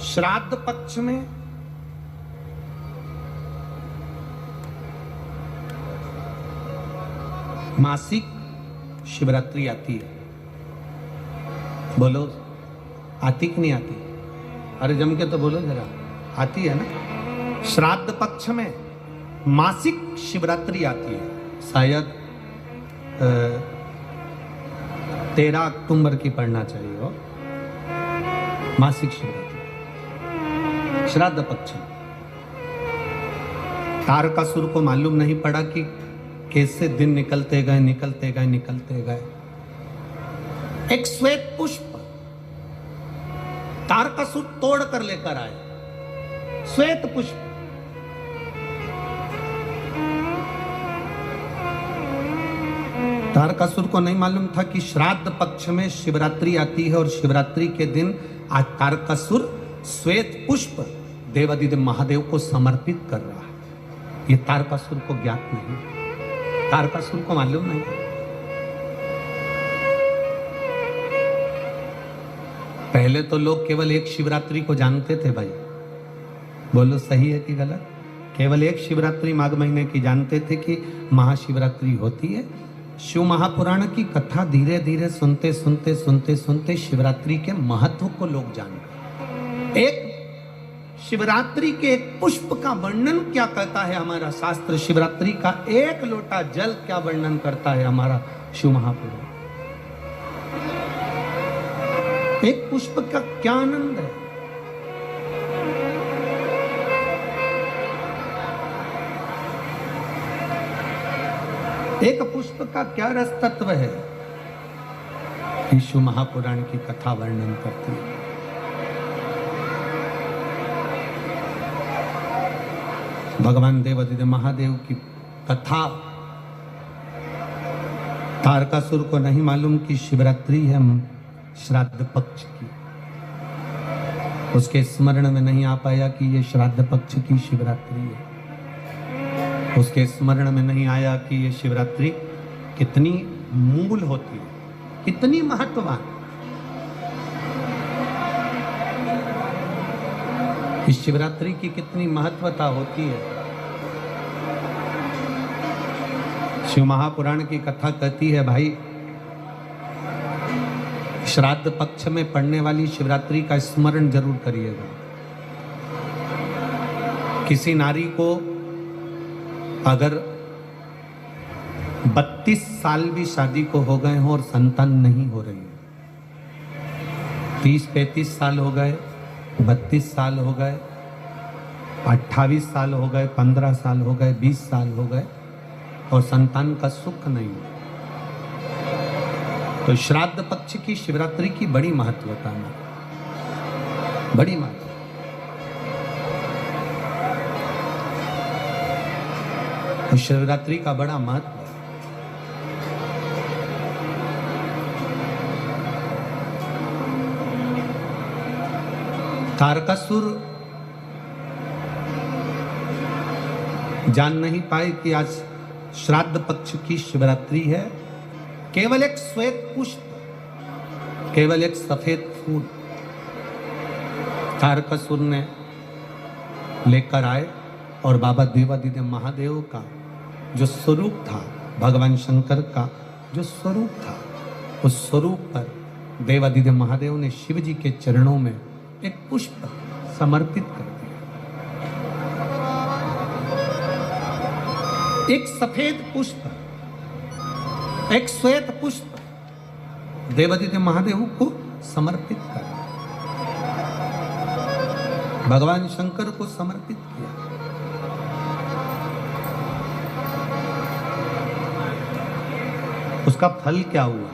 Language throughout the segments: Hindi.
श्राद्ध पक्ष में मासिक शिवरात्रि आती है। बोलो, आती कि नहीं आती? अरे जम के तो बोलो जरा, आती है ना? श्राद्ध पक्ष में मासिक शिवरात्रि आती है। शायद 13 अक्टूबर की पढ़ना चाहिए हो, मासिक शिवरात्रि श्राद्ध पक्ष में। तारकासुर को मालूम नहीं पड़ा कि कैसे दिन निकलते गए निकलते गए निकलते गए। एक श्वेत पुष्प तारकासुर तोड़ कर लेकर आए। श्वेत पुष्प तारकासुर को नहीं मालूम था कि श्राद्ध पक्ष में शिवरात्रि आती है और शिवरात्रि के दिन आज तारकासुर श्वेत पुष्प देवादिदेव महादेव को समर्पित कर रहा है। ये तारकासुर को ज्ञात नहीं, तारकासुर को मालूम नहीं। पहले तो लोग केवल एक शिवरात्रि को जानते थे भाई। बोलो सही है कि गलत? केवल एक शिवरात्रि माघ महीने की जानते थे कि महाशिवरात्रि होती है। शिव महापुराण की कथा धीरे धीरे सुनते सुनते सुनते सुनते शिवरात्रि के महत्व को लोग जान गए। एक शिवरात्रि के एक पुष्प का वर्णन क्या कहता है हमारा शास्त्र, शिवरात्रि का एक लोटा जल क्या वर्णन करता है हमारा शिव महापुराण। एक पुष्प का क्या आनंद है। एक पुष्प का क्या रस तत्व है, शिव महापुराण की कथा वर्णन करती है। भगवान देवादिदेव महादेव की कथा। तारकासुर को नहीं मालूम कि शिवरात्रि है श्राद्ध पक्ष की। उसके स्मरण में नहीं आ पाया कि ये श्राद्ध पक्ष की शिवरात्रि है। उसके स्मरण में नहीं आया कि ये शिवरात्रि कितनी मूल होती है, कितनी महत्ववान। इस शिवरात्रि की कितनी महत्वता होती है। शिव महापुराण की कथा कहती है भाई, श्राद्ध पक्ष में पड़ने वाली शिवरात्रि का स्मरण जरूर करिएगा। किसी नारी को अगर 32 साल भी शादी को हो गए हो और संतान नहीं हो रही है, 30-35 साल हो गए, 32 साल हो गए, 28 साल हो गए, 15 साल हो गए, 20 साल हो गए और संतान का सुख नहीं, तो श्राद्ध पक्ष की शिवरात्रि की बड़ी महत्वता है, बड़ी महत्व। तो शिवरात्रि का बड़ा महत्व है। तारकासुर जान नहीं पाए कि आज श्राद्ध पक्ष की शिवरात्रि है। केवल एक श्वेत पुष्प, केवल एक सफेद फूल तारकासुर ने लेकर आए और बाबा देवादिदेव महादेव का जो स्वरूप था, भगवान शंकर का जो स्वरूप था, उस स्वरूप पर देवादिदेव महादेव ने शिव जी के चरणों में एक पुष्प समर्पित कर दिया। एक सफेद पुष्प, एक श्वेत पुष्प देवादिदेव महादेव को समर्पित कर, भगवान शंकर को समर्पित किया। उसका फल क्या हुआ?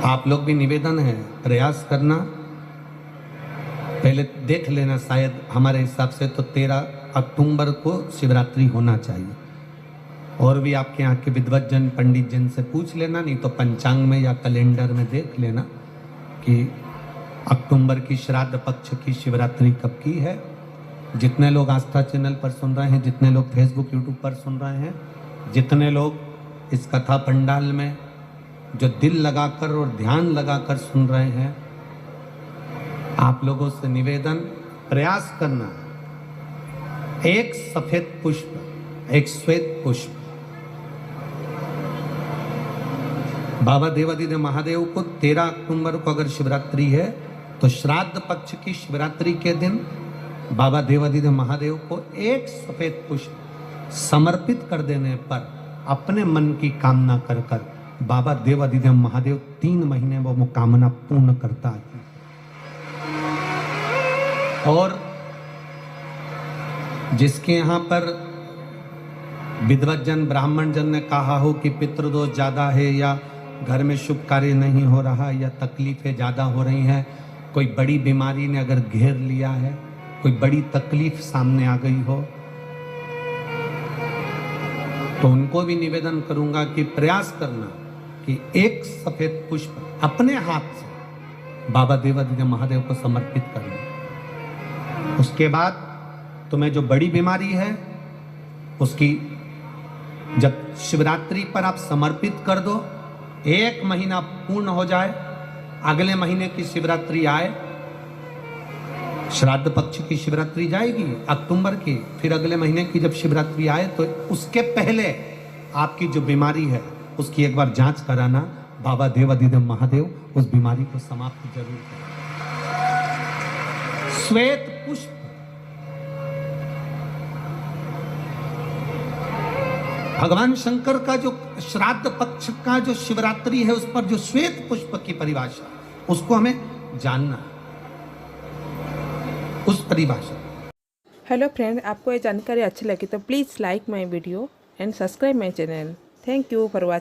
आप लोग भी निवेदन है, प्रयास करना, पहले देख लेना। शायद हमारे हिसाब से तो 13 अक्टूबर को शिवरात्रि होना चाहिए। और भी आपके यहाँ के विद्वज्जन पंडित जन से पूछ लेना, नहीं तो पंचांग में या कैलेंडर में देख लेना कि अक्टूबर की श्राद्ध पक्ष की शिवरात्रि कब की है। जितने लोग आस्था चैनल पर सुन रहे हैं, जितने लोग फेसबुक यूट्यूब पर सुन रहे हैं, जितने लोग इस कथा पंडाल में जो दिल लगाकर और ध्यान लगाकर सुन रहे हैं, आप लोगों से निवेदन, प्रयास करना, एक सफेद पुष्प, एक श्वेत पुष्प बाबा देवादिदेव महादेव को 13 अक्टूबर को अगर शिवरात्रि है तो श्राद्ध पक्ष की शिवरात्रि के दिन बाबा देवादिदेव महादेव को एक सफेद पुष्प समर्पित कर देने पर अपने मन की कामना कर कर बाबा देवादिदेव महादेव 3 महीने वो कामना पूर्ण करता है। और जिसके यहाँ पर विद्वत जन, ब्राह्मण जन ने कहा हो कि पितृदोष ज्यादा है या घर में शुभ कार्य नहीं हो रहा या तकलीफें ज्यादा हो रही हैं, कोई बड़ी बीमारी ने अगर घेर लिया है, कोई बड़ी तकलीफ सामने आ गई हो, तो उनको भी निवेदन करूंगा कि प्रयास करना कि एक सफेद पुष्प अपने हाथ से बाबा देवादिदेव महादेव को समर्पित करना। उसके बाद तुम्हें जो बड़ी बीमारी है उसकी जब शिवरात्रि पर आप समर्पित कर दो, 1 महीना पूर्ण हो जाए, अगले महीने की शिवरात्रि आए, श्राद्ध पक्ष की शिवरात्रि जाएगी अक्टूबर की, फिर अगले महीने की जब शिवरात्रि आए तो उसके पहले आपकी जो बीमारी है उसकी एक बार जांच कराना, बाबा देवादिदेव महादेव उस बीमारी को समाप्त जरूर करें। श्वेत पुष्प भगवान शंकर का जो श्राद्ध पक्ष का जो शिवरात्रि है उस पर जो श्वेत पुष्प की परिभाषा, उसको हमें जानना, उस परिभाषा। हेलो फ्रेंड, आपको ये जानकारी अच्छी लगी तो please like my video and subscribe my channel. Thank you for watching.